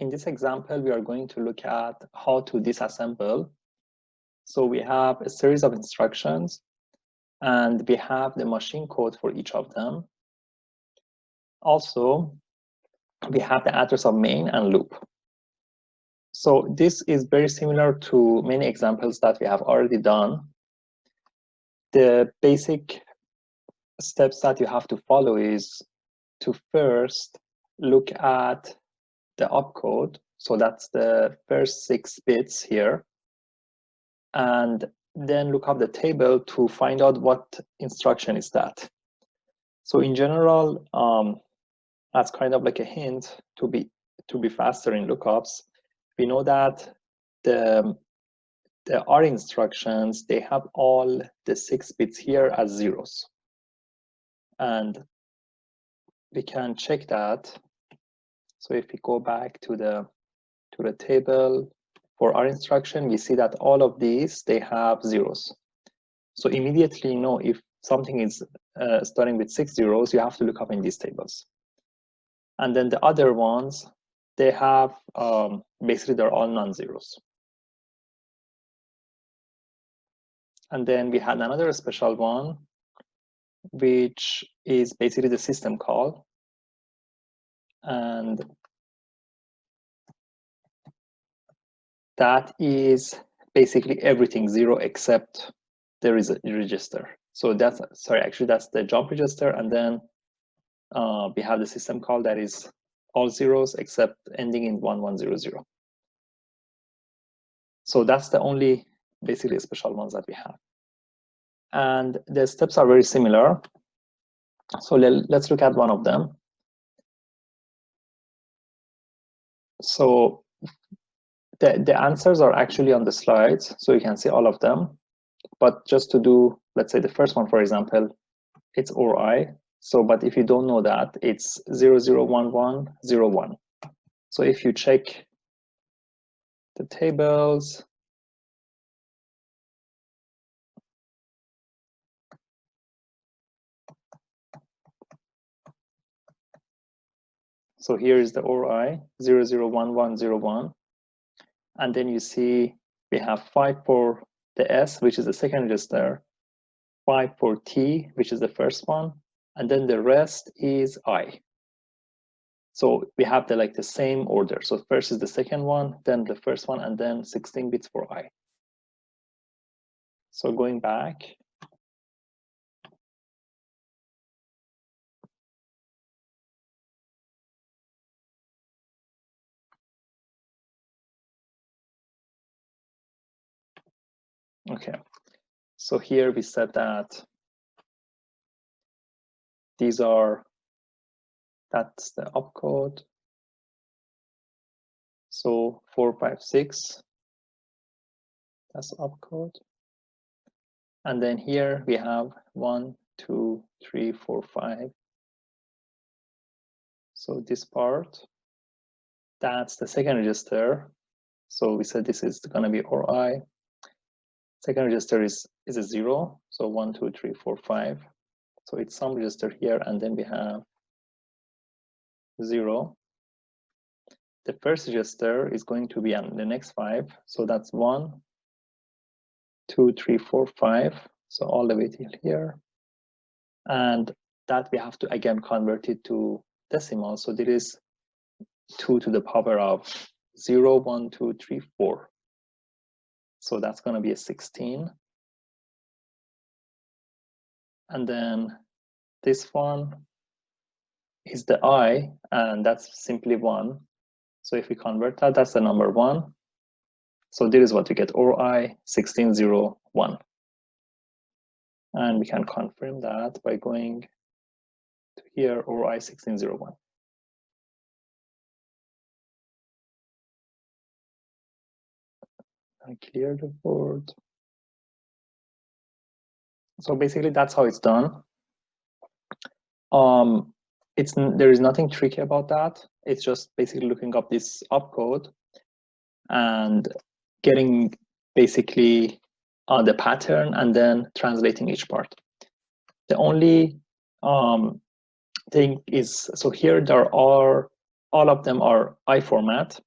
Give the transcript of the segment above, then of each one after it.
in this example, we are going to look at how to disassemble. So we have a series of instructions, and we have the machine code for each of them. Also, we have the address of main and loop. So this is very similar to many examples that we have already done. The basic steps that you have to follow is to first look at the opcode. So that's the first 6 bits here. And then look up the table to find out what instruction is that. So in general, that's kind of like a hint to be faster in lookups. We know that the R instructions, they have all the 6 bits here as zeros. And we can check that. So if we go back to the table for our instruction, we see that all of these, they have zeros. So immediately you know if something is starting with 6 zeros, you have to look up in these tables. And then the other ones, they have, basically they're all non-zeros. And then we had another special one, which is basically the system call. And that is basically everything zero except there is a register. So that's, sorry, actually that's the jump register. And then we have the system call that is all zeros except ending in 1100. So that's the only basically special ones that we have. And the steps are very similar. So let's look at one of them. So the answers are actually on the slides, so you can see all of them. But just to do, let's say the first one, for example, it's OR I. So, but if you don't know that, it's 001101. So if you check the tables, so here is the OR I, 001101. And then you see we have 5 for the S, which is the second register, 5 for T, which is the first one, and then the rest is I. So we have the same order. So first is the second one, then the first one, and then 16 bits for I. So going back, okay. So here we said that that's the opcode. So 456, that's opcode. And then here we have 1, 2, 3, 4, 5. So this part, that's the second register. So we said this is going to be OR I. Second register is a 0. So 1, 2, 3, 4, 5. So it's some register here, and then we have 0. The first register is going to be on the next 5. So that's 1, 2, 3, 4, 5. So all the way till here. And that we have to again convert it to decimal. So there is 2 to the power of 0, 1, 2, 3, 4. So that's going to be a 16. And then this one is the I, and that's simply 1. So if we convert that, that's the number 1. So this is what we get, OR I 1601. And we can confirm that by going to here, OR I 1601. I clear the board. So basically that's how it's done. There is nothing tricky about that. It's just basically looking up this opcode and getting basically the pattern and then translating each part. The only thing is, so here there are, all of them are I format.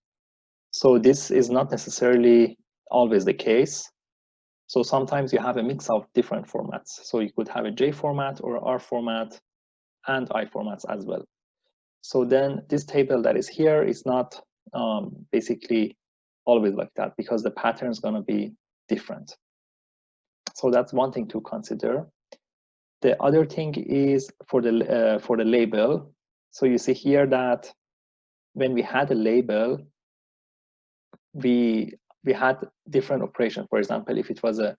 So this is not necessarily always the case. So sometimes you have a mix of different formats. So you could have a J format or R format and I formats as well. So then this table that is here is not basically always like that, because the pattern is going to be different. So that's one thing to consider. The other thing is for the label. So you see here that when we had a label, we had different operations. For example, if it was a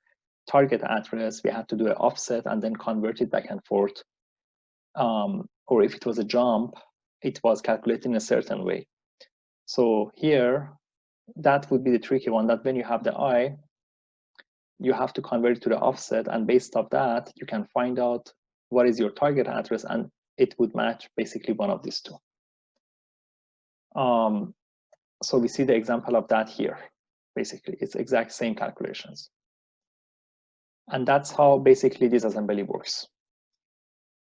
target address, we had to do an offset and then convert it back and forth. Or if it was a jump, it was calculated in a certain way. So here, that would be the tricky one, that when you have the I, you have to convert it to the offset, and based off that, you can find out what is your target address, and it would match basically one of these two. So we see the example of that here. Basically, it's exact same calculations. And that's how basically disassembly works.